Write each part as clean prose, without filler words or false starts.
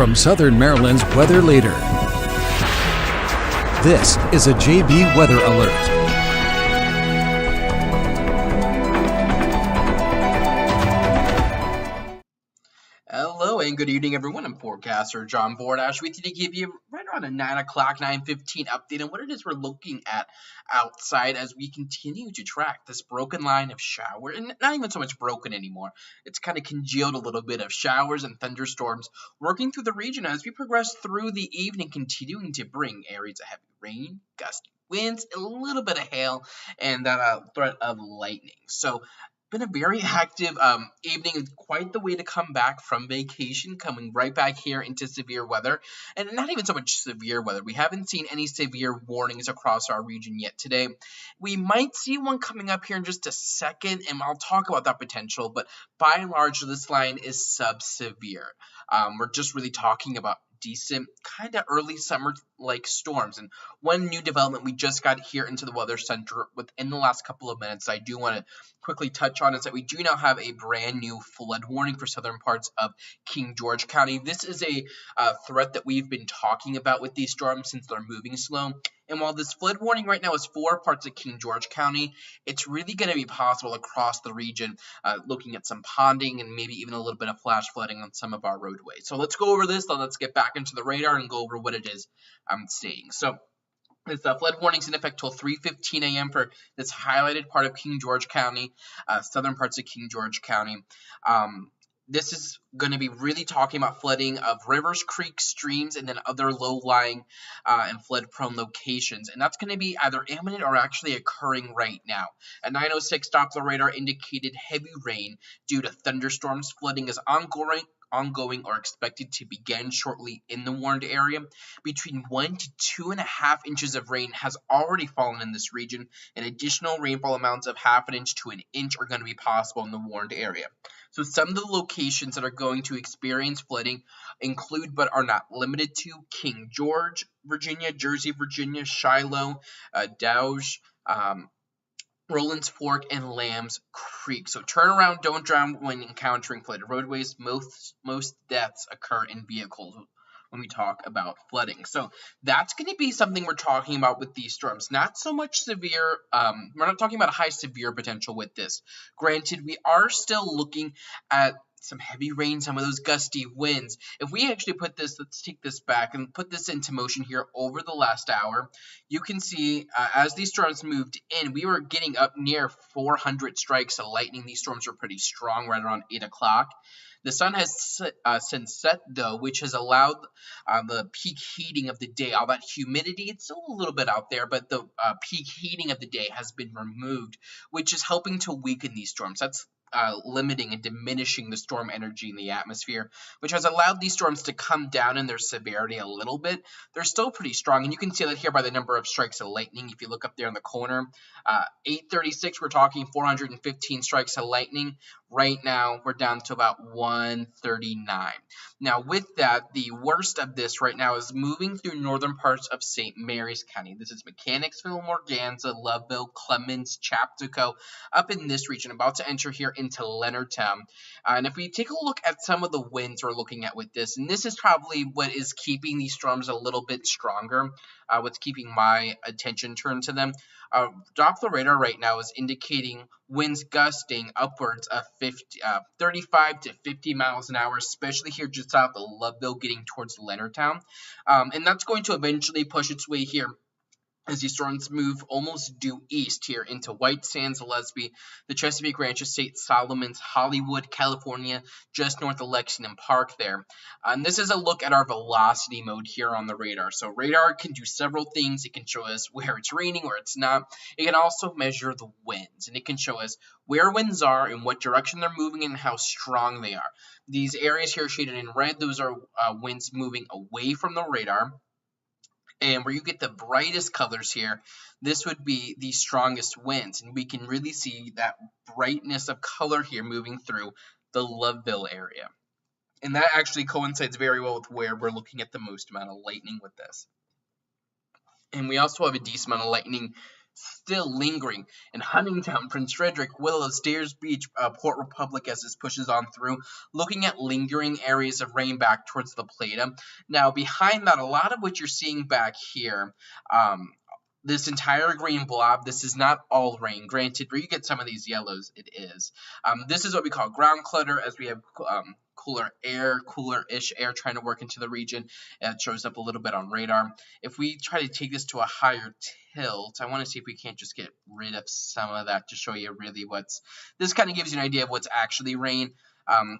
from Southern Maryland's weather leader. This is a JB Weather Alert. Hello and good evening, everyone. I'm Forecaster John Bordash with you to give you right around a 9 o'clock, 9:15 update on what it is we're looking at outside as we continue to track this broken line of shower, and not even so much broken anymore. It's kind of congealed a little bit of showers and thunderstorms working through the region as we progress through the evening, continuing to bring areas of heavy rain, gusty winds, a little bit of hail, and that threat of lightning. So been a very active evening, quite the way to come back from vacation, coming right back here into severe weather, and not even so much severe weather. We haven't seen any severe warnings across our region yet today. We might see one coming up here in just a second, and I'll talk about that potential, but by and large, this line is sub-severe. We're just really talking about decent kind of early summer like storms. And one new development we just got here into the weather center within the last couple of minutes I do want to quickly touch on is that we do now have a brand new flood warning for southern parts of King George County. This is a threat that we've been talking about with these storms since they're moving slow. And while this flood warning right now is for parts of King George County, it's really going to be possible across the region, looking at some ponding and maybe even a little bit of flash flooding on some of our roadways. So let's go over this. Let's get back into the radar and go over what it is I'm seeing. So this flood warning is in effect till 3:15 a.m. for this highlighted part of King George County, southern parts of King George County. This is going to be really talking about flooding of rivers, creeks, streams, and then other low-lying and flood-prone locations. And that's going to be either imminent or actually occurring right now. At 9:06, Doppler radar indicated heavy rain due to thunderstorms. Flooding is ongoing or expected to begin shortly in the warned area. Between 1 to 2.5 inches of rain has already fallen in this region, and additional rainfall amounts of 1/2 inch to 1 inch are going to be possible in the warned area. So some of the locations that are going to experience flooding include, but are not limited to, King George, Virginia, Jersey, Virginia, Shiloh, Doge, Rollins Fork, and Lambs Creek. So turn around, don't drown when encountering flooded roadways. Most deaths occur in vehicles when we talk about flooding. So that's going to be something we're talking about with these storms. Not so much severe. We're not talking about high severe potential with this. Granted, we are still looking at some heavy rain, some of those gusty winds. If we actually put this, let's take this back and put this into motion here over the last hour, you can see as these storms moved in, we were getting up near 400 strikes of lightning. These storms were pretty strong right around 8 o'clock. The sun has since set, though, which has allowed the peak heating of the day. All that humidity, it's still a little bit out there, but the peak heating of the day has been removed, which is helping to weaken these storms. That's limiting and diminishing the storm energy in the atmosphere, which has allowed these storms to come down in their severity a little bit. They're still pretty strong, and you can see that here by the number of strikes of lightning. If you look up there in the corner, 836, we're talking 415 strikes of lightning. Right now, we're down to about 139. Now, with that, the worst of this right now is moving through northern parts of St. Mary's County. This is Mechanicsville, Morganza, Loveville, Clemens, Chaptico, up in this region, about to enter here into Leonardtown. And if we take a look at some of the winds we're looking at with this, and this is probably what is keeping these storms a little bit stronger, what's keeping my attention turned to them. Doppler radar right now is indicating winds gusting upwards of 35 to 50 miles an hour, especially here just south of Loveville, getting towards Leonardtown. And that's going to eventually push its way here as these storms move almost due east here into White Sands, Lesby, the Chesapeake Ranch Estate, Solomons, Hollywood, California, just north of Lexington Park there. And this is a look at our velocity mode here on the radar. So radar can do several things. It can show us where it's raining, where it's not. It can also measure the winds, and it can show us where winds are and what direction they're moving and how strong they are. These areas here shaded in red, those are winds moving away from the radar. And where you get the brightest colors here, this would be the strongest winds. And we can really see that brightness of color here moving through the Loveville area. And that actually coincides very well with where we're looking at the most amount of lightning with this. And we also have a decent amount of lightning still lingering in Huntingtown, Prince Frederick, Willow, Stairs Beach, Port Republic as this pushes on through, looking at lingering areas of rain back towards La Plata. Now, behind that, a lot of what you're seeing back here, this entire green blob, this is not all rain. Granted, where you get some of these yellows, it is. This is what we call ground clutter, as we have cooler-ish air trying to work into the region. It shows up a little bit on radar. If we try to take this to a higher tilt, I want to see if we can't just get rid of some of that to show you really what's... This kind of gives you an idea of what's actually rain.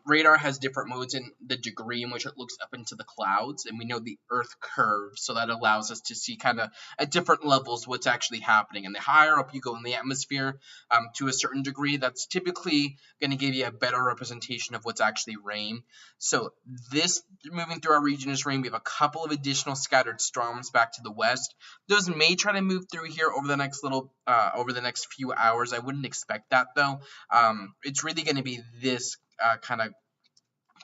Radar has different modes in the degree in which it looks up into the clouds, and we know the Earth curve, so that allows us to see kind of at different levels what's actually happening. And the higher up you go in the atmosphere, to a certain degree, that's typically going to give you a better representation of what's actually rain. So this moving through our region is rain. We have a couple of additional scattered storms back to the west. Those may try to move through here over the next few hours. I wouldn't expect that though. It's really going to be this kind of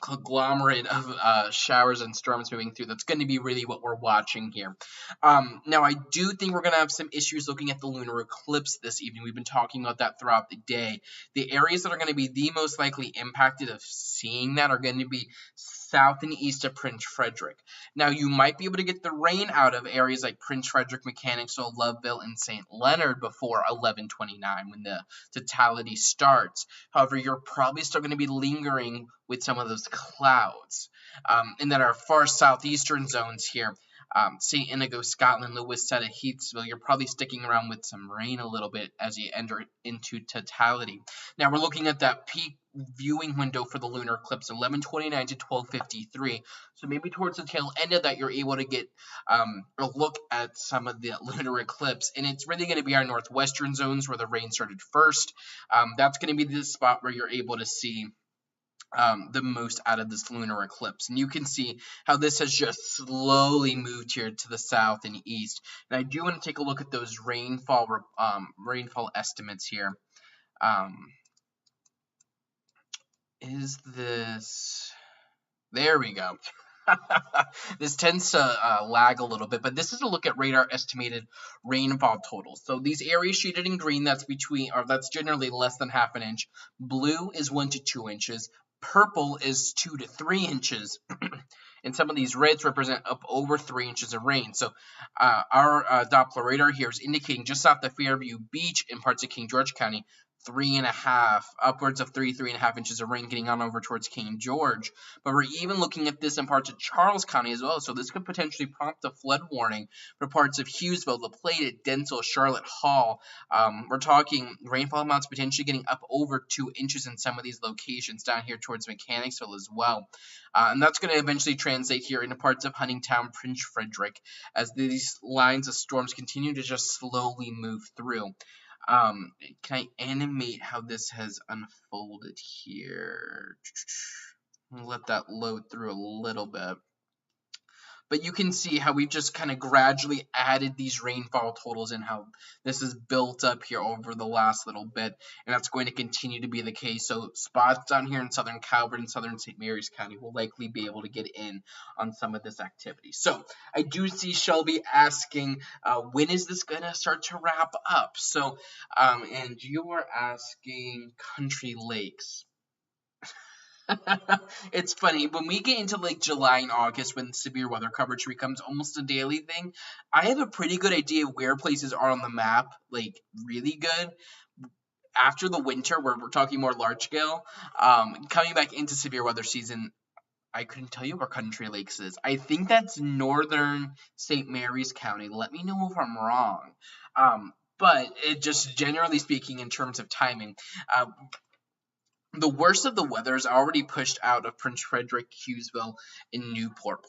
conglomerate of showers and storms moving through. That's going to be really what we're watching here. Now, I do think we're going to have some issues looking at the lunar eclipse this evening. We've been talking about that throughout the day. The areas that are going to be the most likely impacted of seeing that are going to be south and east of Prince Frederick. Now, you might be able to get the rain out of areas like Prince Frederick, Mechanicsville, Loveville, and St. Leonard before 11:29 when the totality starts. However, you're probably still going to be lingering with some of those clouds. And then our far southeastern zones here, St. Inigo, Scotland, Lewis, Seta, Heathsville, you're probably sticking around with some rain a little bit as you enter into totality. Now, we're looking at that peak viewing window for the lunar eclipse, 11:29 to 12:53. So maybe towards the tail end of that, you're able to get a look at some of the lunar eclipse. And it's really going to be our northwestern zones where the rain started first. That's going to be the spot where you're able to see the most out of this lunar eclipse. And you can see how this has just slowly moved here to the south and east. And I do want to take a look at those rainfall estimates here. Is this... There we go. This tends to lag a little bit, but this is a look at radar estimated rainfall totals. So these areas shaded in green, that's generally less than half an inch. Blue is 1 to 2 inches. Purple is 2 to 3 inches. And some of these reds represent up over 3 inches of rain. So our Doppler radar here is indicating just off the Fairview Beach in parts of King George County, 3.5, upwards of 3.5 inches of rain getting on over towards King George. But we're even looking at this in parts of Charles County as well. So this could potentially prompt a flood warning for parts of Hughesville, La Plata, Densel, Charlotte Hall. We're talking rainfall amounts potentially getting up over 2 inches in some of these locations down here towards Mechanicsville as well. And that's going to eventually translate here into parts of Huntingtown, Prince Frederick, as these lines of storms continue to just slowly move through. Can I animate how this has unfolded here? Let that load through a little bit. But you can see how we've just kind of gradually added these rainfall totals and how this is built up here over the last little bit. And that's going to continue to be the case. So spots down here in southern Calvert and southern St. Mary's County will likely be able to get in on some of this activity. So I do see Shelby asking, when is this going to start to wrap up? So, and you are asking Country Lakes. It's funny, when we get into like July and August when severe weather coverage becomes almost a daily thing, I have a pretty good idea where places are on the map, like really good. After the winter, where we're talking more large scale, coming back into severe weather season, I couldn't tell you where Country Lakes is. I think that's northern St. Mary's County. Let me know if I'm wrong. But it just generally speaking in terms of timing, the worst of the weather is already pushed out of Prince Frederick, Hughesville, and Newport,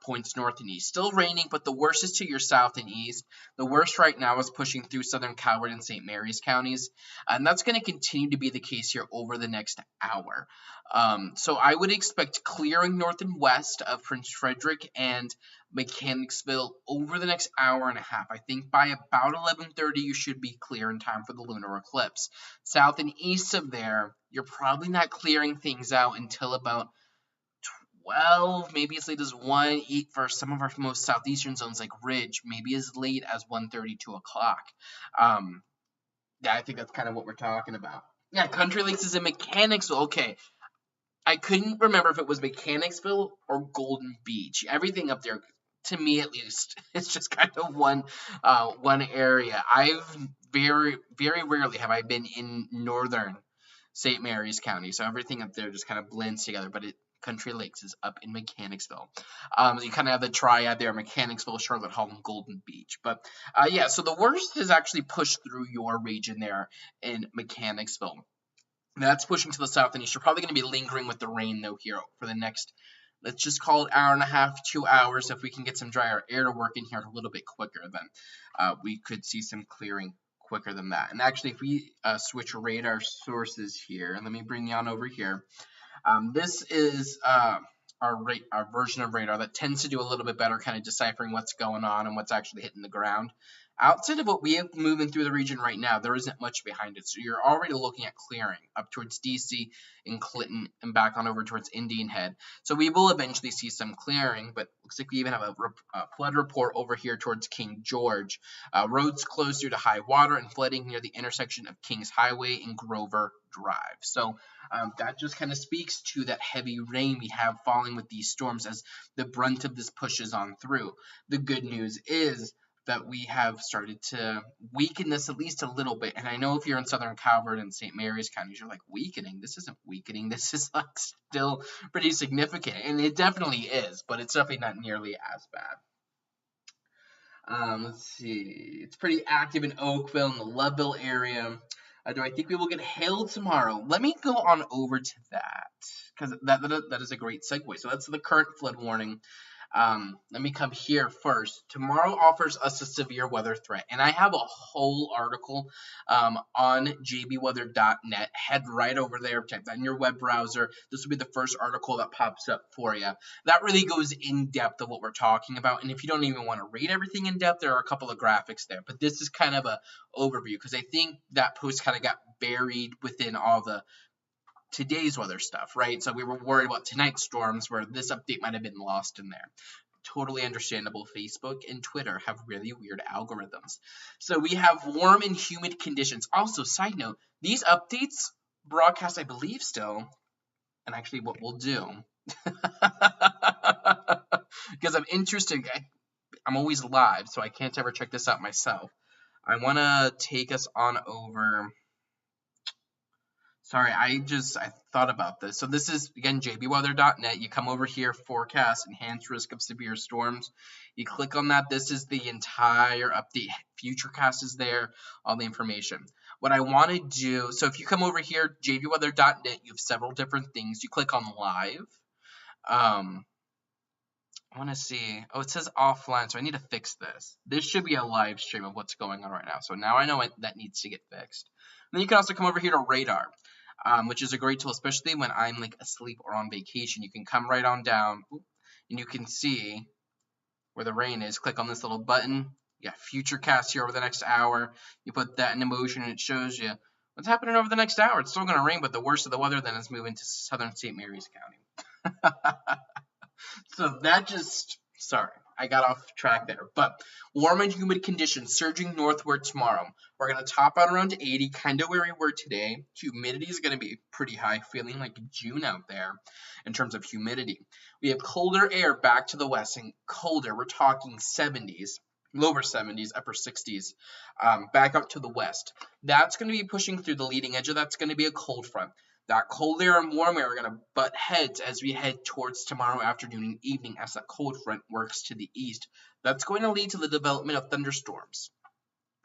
points north and east. Still raining, but the worst is to your south and east. The worst right now is pushing through southern Calvert and St. Mary's counties, and that's going to continue to be the case here over the next hour. So I would expect clearing north and west of Prince Frederick and Mechanicsville over the next hour and a half. I think by about 11:30 you should be clear in time for the lunar eclipse. South and east of there, you're probably not clearing things out until about 12, maybe as late as 1, 8 for some of our most southeastern zones like Ridge, maybe as late as 1:30, 2 o'clock. Yeah, I think that's kind of what we're talking about. Yeah, Country Lakes is in Mechanicsville. Okay, I couldn't remember if it was Mechanicsville or Golden Beach. Everything up there, to me at least, it's just kind of one area. I've very rarely have I been in northern St. Mary's County, so everything up there just kind of blends together. But Country Lakes is up in Mechanicsville. You kind of have the triad there: Mechanicsville, Charlotte Hall, and Golden Beach. But yeah, so the worst has actually pushed through your region there in Mechanicsville. That's pushing to the south and east. You're probably going to be lingering with the rain, though, here for the next, let's just call it hour and a half, 2 hours. If we can get some drier air to work in here a little bit quicker, then we could see some clearing quicker than that. And actually, if we switch radar sources here, let me bring you on over here. This is our version of radar that tends to do a little bit better kind of deciphering what's going on and what's actually hitting the ground. Outside of what we have moving through the region right now, there isn't much behind it. So you're already looking at clearing up towards DC and Clinton and back on over towards Indian Head. So we will eventually see some clearing, but looks like we even have a flood report over here towards King George. Roads closer to high water and flooding near the intersection of Kings Highway and Grover Drive. So that just kind of speaks to that heavy rain we have falling with these storms as the brunt of this pushes on through. The good news is that we have started to weaken this at least a little bit. And I know if you're in Southern Calvert and St. Mary's counties, you're like, weakening? This isn't weakening. This is like still pretty significant. And it definitely is, but it's definitely not nearly as bad. Let's see. It's pretty active in Oakville and the Loveville area. Do I think we will get hail tomorrow? Let me go on over to that because that is a great segue. So that's the current flood warning. Let me come here first. Tomorrow offers us a severe weather threat, and I have a whole article on jbweather.net. Head right over there, check that in your web browser. This will be the first article that pops up for you. That really goes in depth of what we're talking about, and if you don't even want to read everything in depth, there are a couple of graphics there, but this is kind of a overview because I think that post kind of got buried within all the today's weather stuff, right? So we were worried about tonight's storms where this update might have been lost in there. Totally understandable. Facebook and Twitter have really weird algorithms. So we have warm and humid conditions. Also, side note, these updates broadcast, I believe, still. And actually what we'll do, because I'm interested, I'm always live, so I can't ever check this out myself. I want to take us on over. Sorry, I thought about this. So this is, again, jbweather.net. You come over here, forecast, enhanced risk of severe storms. You click on that. This is the entire update. Futurecast is there, all the information. What I want to do, so if you come over here, jbweather.net, you have several different things. You click on live. I want to see. Oh, it says offline, so I need to fix this. This should be a live stream of what's going on right now. So now I know that needs to get fixed. And then you can also come over here to radar. Which is a great tool, especially when I'm like asleep or on vacation. You can come right on down and you can see where the rain is. Click on this little button. You got Futurecast here over the next hour. You put that into motion and it shows you what's happening over the next hour. It's still going to rain, but the worst of the weather then is moving to southern St. Mary's County. So that just, sorry, I got off track there. But warm and humid conditions surging northward tomorrow. We're going to top out around 80, kind of where we were today. Humidity is going to be pretty high, feeling like June out there in terms of humidity. We have colder air back to the west, and colder, we're talking 70s, lower 70s, upper 60s, back up to the west. That's going to be pushing through the leading edge of that's going to be a cold front. That cold air and warm air are going to butt heads as we head towards tomorrow afternoon and evening as that cold front works to the east. That's going to lead to the development of thunderstorms.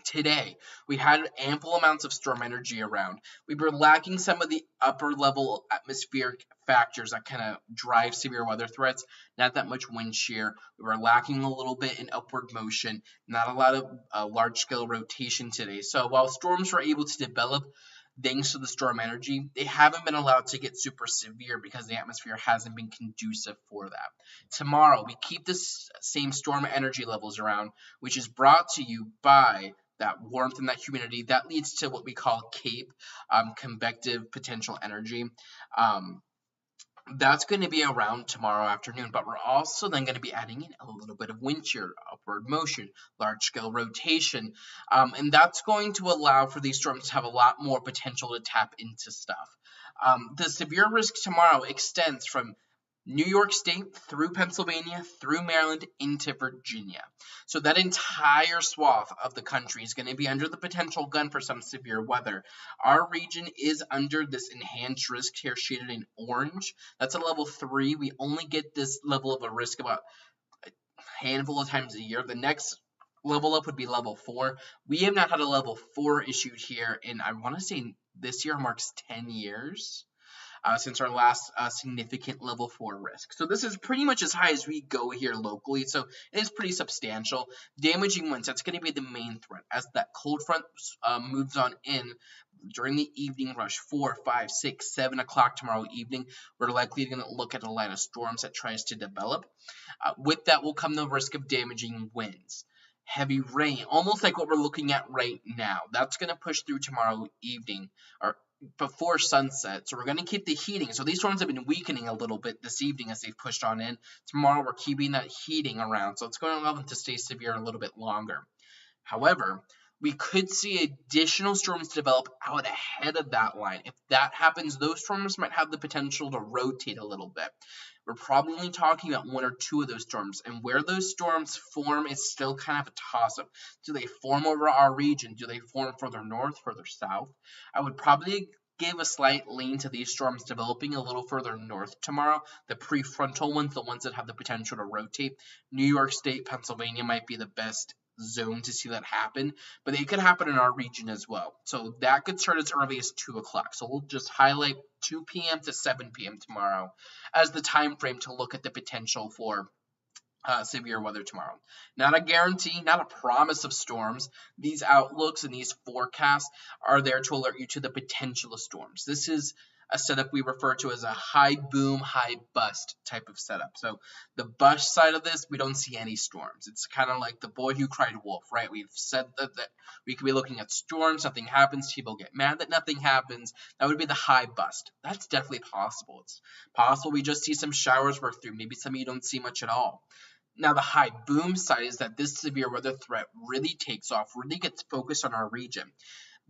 Today, we had ample amounts of storm energy around. We were lacking some of the upper level atmospheric factors that kind of drive severe weather threats. Not that much wind shear. We were lacking a little bit in upward motion. Not a lot of large scale rotation today. So while storms were able to develop, thanks to the storm energy, they haven't been allowed to get super severe because the atmosphere hasn't been conducive for that. Tomorrow, we keep this same storm energy levels around, which is brought to you by that warmth and that humidity. That leads to what we call CAPE, convective potential energy. That's going to be around tomorrow afternoon, but we're also then going to be adding in a little bit of wind shear, upward motion, large scale rotation, and that's going to allow for these storms to have a lot more potential to tap into stuff. The severe risk tomorrow extends from New York State through Pennsylvania, through Maryland, into Virginia. So that entire swath of the country is going to be under the potential gun for some severe weather. Our region is under this enhanced risk here shaded in orange. That's a level 3. We only get this level of a risk about a handful of times a year. The next level up would be level 4. We have not had a level 4 issued here in, I want to say this year marks 10 years. Since our last significant level 4 risk. So this is pretty much as high as we go here locally, so it is pretty substantial. Damaging winds, that's going to be the main threat. As that cold front moves on in during the evening rush, 4, 5, 6, 7 o'clock tomorrow evening, we're likely going to look at a line of storms that tries to develop. With that will come the risk of damaging winds. Heavy rain, almost like what we're looking at right now. That's going to push through tomorrow evening, or before sunset. So we're going to keep the heating. So these storms have been weakening a little bit this evening as they've pushed on in. Tomorrow we're keeping that heating around. So it's going to allow them to stay severe a little bit longer. However, we could see additional storms develop out ahead of that line. If that happens, those storms might have the potential to rotate a little bit. We're probably talking about 1 or 2 of those storms, and where those storms form is still kind of a toss-up. Do they form over our region? Do they form further north, further south? I would probably give a slight lean to these storms developing a little further north tomorrow. The prefrontal ones, the ones that have the potential to rotate. New York State, Pennsylvania might be the best zone to see that happen, but it could happen in our region as well. So that could start as early as 2 o'clock. So we'll just highlight 2 p.m. to 7 p.m. tomorrow as the time frame to look at the potential for severe weather tomorrow. Not a guarantee, not a promise of storms. These outlooks and these forecasts are there to alert you to the potential of storms. This is a setup we refer to as a high boom, high bust type of setup. So the bust side of this, we don't see any storms. It's kind of like the boy who cried wolf, right? We've said that we could be looking at storms, something happens, people get mad that nothing happens. That would be the high bust. That's definitely possible. It's possible we just see some showers work through. Maybe some of you don't see much at all. Now, the high boom side is that this severe weather threat really takes off, really gets focused on our region.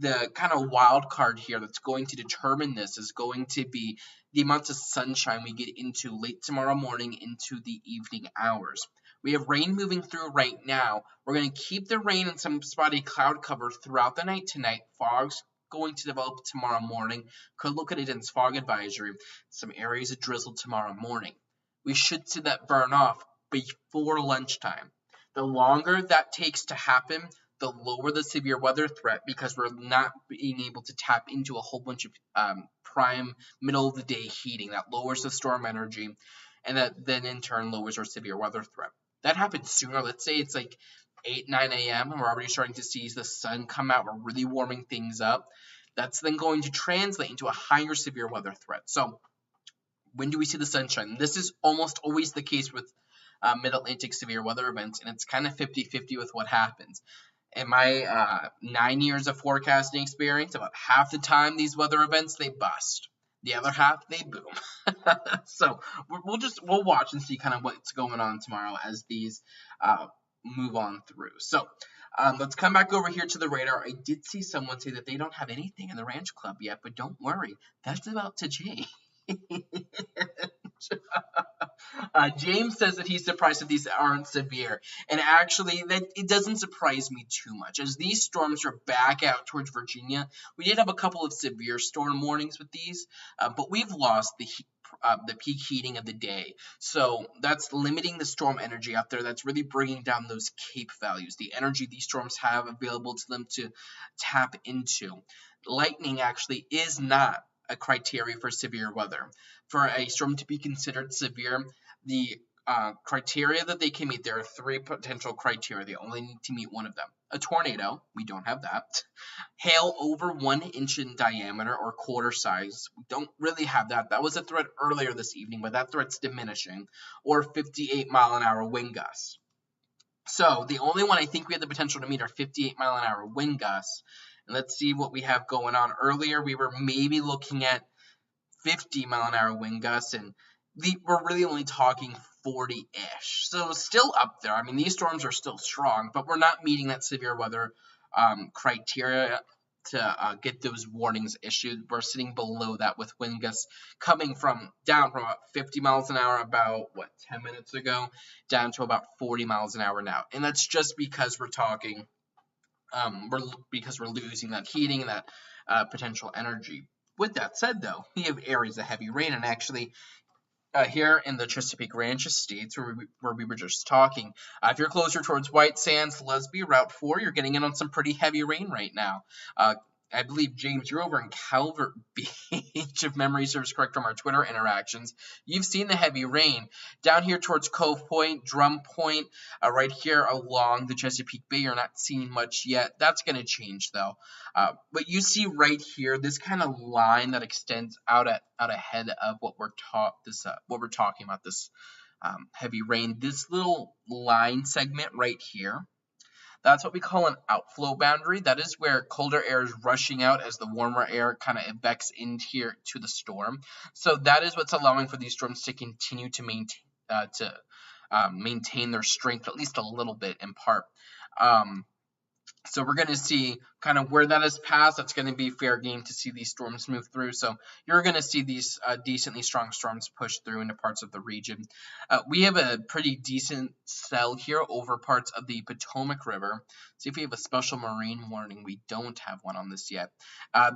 The kind of wild card here that's going to determine this is going to be the amount of sunshine we get into late tomorrow morning into the evening hours. We have rain moving through right now. We're going to keep the rain and some spotty cloud cover throughout the night tonight. Fog's going to develop tomorrow morning. Could look at it in fog advisory. Some areas of drizzle tomorrow morning. We should see that burn off before lunchtime. The longer that takes to happen, the lower the severe weather threat, because we're not being able to tap into a whole bunch of prime middle of the day heating. That lowers the storm energy, and that then in turn lowers our severe weather threat. That happens sooner. Let's say it's like 8, 9 a.m. and we're already starting to see the sun come out. We're really warming things up. That's then going to translate into a higher severe weather threat. So when do we see the sunshine? This is almost always the case with mid-Atlantic severe weather events, and it's kind of 50-50 with what happens. In my 9 years of forecasting experience, about half the time these weather events, they bust. The other half, they boom. So we'll watch and see kind of what's going on tomorrow as these move on through. So let's come back over here to the radar. I did see someone say that they don't have anything in the Ranch Club yet, but don't worry, that's about to change. James says that he's surprised that these aren't severe, and actually that it doesn't surprise me too much, as these storms are back out towards Virginia. We did have a couple of severe storm warnings with these, but we've lost the peak heating of the day, so that's limiting the storm energy out there. That's really bringing down those CAPE values, the energy these storms have available to them to tap into. Lightning actually is not a criteria for severe weather. For a storm to be considered severe, the criteria that they can meet, there are 3 potential criteria. They only need to meet one of them. A tornado, we don't have that. Hail over 1 inch in diameter or quarter size, we don't really have that. That was a threat earlier this evening, but that threat's diminishing. Or 58-mile-an-hour wind gusts. So the only one I think we have the potential to meet are 58-mile-an-hour wind gusts. And let's see what we have going on. Earlier, we were maybe looking at 50-mile-an-hour wind gusts, and we're really only talking 40-ish. So still up there. I mean, these storms are still strong, but we're not meeting that severe weather criteria to get those warnings issued. We're sitting below that with wind gusts coming down from about 50 miles an hour about 10 minutes ago down to about 40 miles an hour now. And that's just because we're losing that heating and that potential energy. With that said, though, we have areas of heavy rain, and actually here in the Chesapeake Ranch Estates, where we were just talking, if you're closer towards White Sands, Lesby, Route 4, you're getting in on some pretty heavy rain right now. I believe, James, you're over in Calvert Beach, if memory serves correct from our Twitter interactions. You've seen the heavy rain. Down here towards Cove Point, Drum Point, right here along the Chesapeake Bay, you're not seeing much yet. That's going to change, though. But you see right here, this kind of line that extends out ahead of what we're talking about, this heavy rain. This little line segment right here, that's what we call an outflow boundary. That is where colder air is rushing out as the warmer air kind of embeds in here to the storm. So that is what's allowing for these storms to continue to maintain their strength, at least a little bit in part. So we're going to see kind of where that is passed. That's going to be fair game to see these storms move through. So you're going to see these decently strong storms push through into parts of the region. We have a pretty decent cell here over parts of the Potomac River. See if we have a special marine warning. We don't have one on this yet.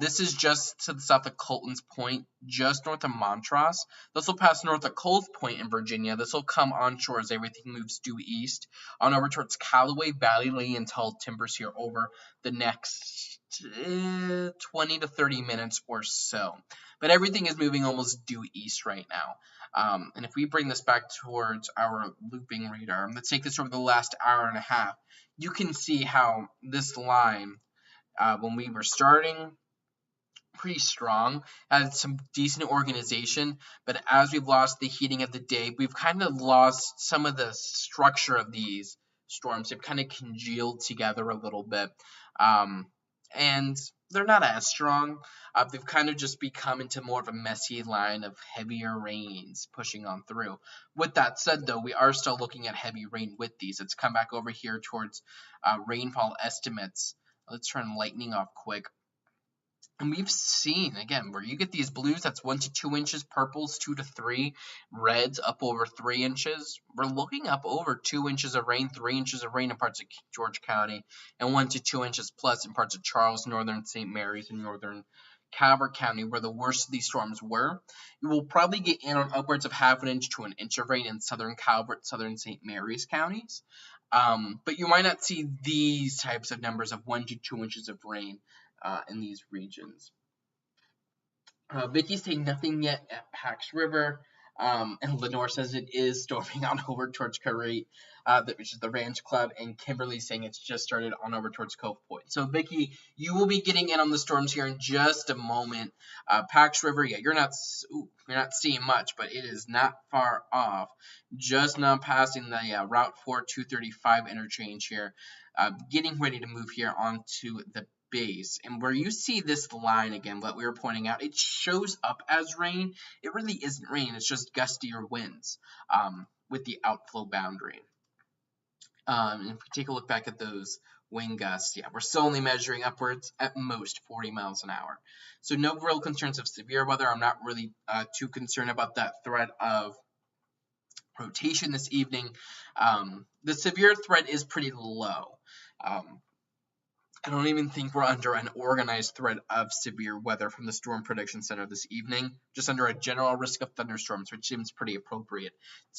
This is just to the south of Colton's Point, just north of Montrose. This will pass north of Cove Point in Virginia. This will come onshore as everything moves due east on over towards Callaway, Valley Lee, and Tall Timbers here over the next 20 to 30 minutes or so. But everything is moving almost due east right now. And if we bring this back towards our looping radar, let's take this over the last hour and a half, you can see how this line, when we were starting, pretty strong, had some decent organization, but as we've lost the heating of the day, we've kind of lost some of the structure of these storms. They've kind of congealed together a little bit, and they're not as strong. They've kind of just become into more of a messy line of heavier rains pushing on through. With that said, though, we are still looking at heavy rain with these. Let's come back over here towards rainfall estimates. Let's turn lightning off quick. And we've seen, again, where you get these blues, that's 1 to 2 inches, purples 2 to 3, reds up over 3 inches. We're looking up over 2 inches of rain, 3 inches of rain in parts of George County, and 1 to 2 inches plus in parts of Charles, northern St. Mary's, and northern Calvert County, where the worst of these storms were. You will probably get in on upwards of half an inch to an inch of rain in southern Calvert, southern St. Mary's counties. But you might not see these types of numbers of 1 to 2 inches of rain in these regions. Vicky's saying nothing yet at Pax River, and Lenore says it is storming on over towards Currate, which is the Ranch Club, and Kimberly saying it's just started on over towards Cove Point. So Vicky, you will be getting in on the storms here in just a moment. Pax River, yeah, you're not seeing much, but it is not far off. Just now passing the Route 4 235 interchange here, getting ready to move here onto the base. And where you see this line again, what we were pointing out, it shows up as rain. It really isn't rain, it's just gustier winds with the outflow boundary. And if we take a look back at those wind gusts, yeah, we're still only measuring upwards at most 40 miles an hour. So no real concerns of severe weather. I'm not really too concerned about that threat of rotation this evening. The severe threat is pretty low. I don't even think we're under an organized threat of severe weather from the Storm Prediction Center this evening, just under a general risk of thunderstorms, which seems pretty appropriate.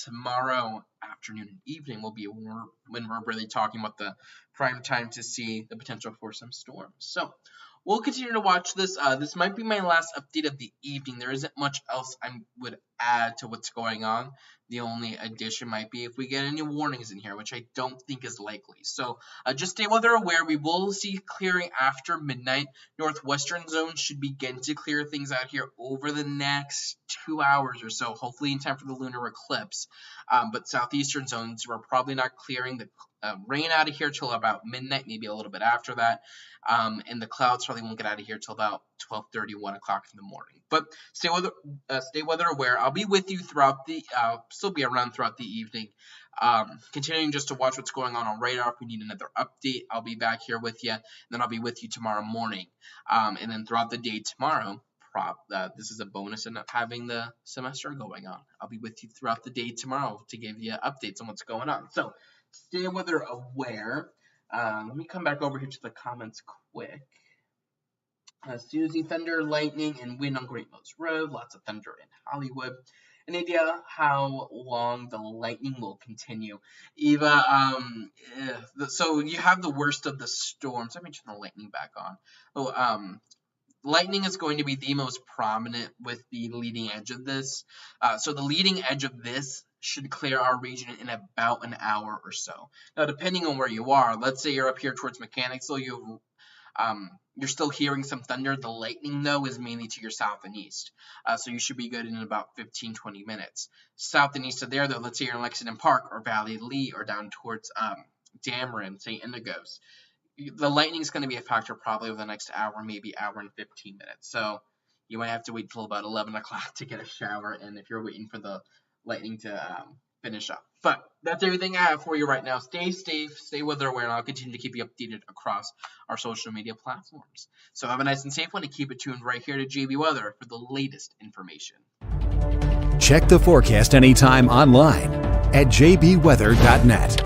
Tomorrow afternoon and evening will be when we're really talking about the prime time to see the potential for some storms. So we'll continue to watch this. This might be my last update of the evening. There isn't much else I would add to what's going on. The only addition might be if we get any warnings in here, which I don't think is likely. So just stay weather aware. We will see clearing after midnight. Northwestern zones should begin to clear things out here over the next 2 hours or so, hopefully in time for the lunar eclipse. But southeastern zones, we're probably not clearing rain out of here till about midnight, maybe a little bit after that. And the clouds probably won't get out of here till about 12:30, 1 o'clock in the morning. But stay weather aware. I'll be with you throughout still be around throughout the evening. Continuing just to watch what's going on radar. If we need another update, I'll be back here with you. And then I'll be with you tomorrow morning. And then throughout the day tomorrow, this is a bonus in having the semester going on. I'll be with you throughout the day tomorrow to give you updates on what's going on. So stay weather aware. Let me come back over here to the comments quick. Susie, thunder, lightning, and wind on Great Mills Road. Lots of thunder in Hollywood. An idea how long the lightning will continue. Eva, so you have the worst of the storms. Let me turn the lightning back on. Lightning is going to be the most prominent with the leading edge of this. So the leading edge of this should clear our region in about an hour or so. Now, depending on where you are, let's say you're up here towards Mechanicsville, you're still hearing some thunder. The lightning, though, is mainly to your south and east. So you should be good in about 15, 20 minutes. South and east of there, though, let's say you're in Lexington Park or Valley Lee or down towards Dameron, St. Indigos. The lightning is going to be a factor probably over the next hour, maybe hour and 15 minutes. So you might have to wait till about 11 o'clock to get a shower, and if you're waiting for the lightning to finish up. But that's everything I have for you right now. Stay safe, stay weather aware, and I'll continue to keep you updated across our social media platforms. So have a nice and safe one, and keep it tuned right here to JB Weather for the latest information. Check the forecast anytime online at jbweather.net.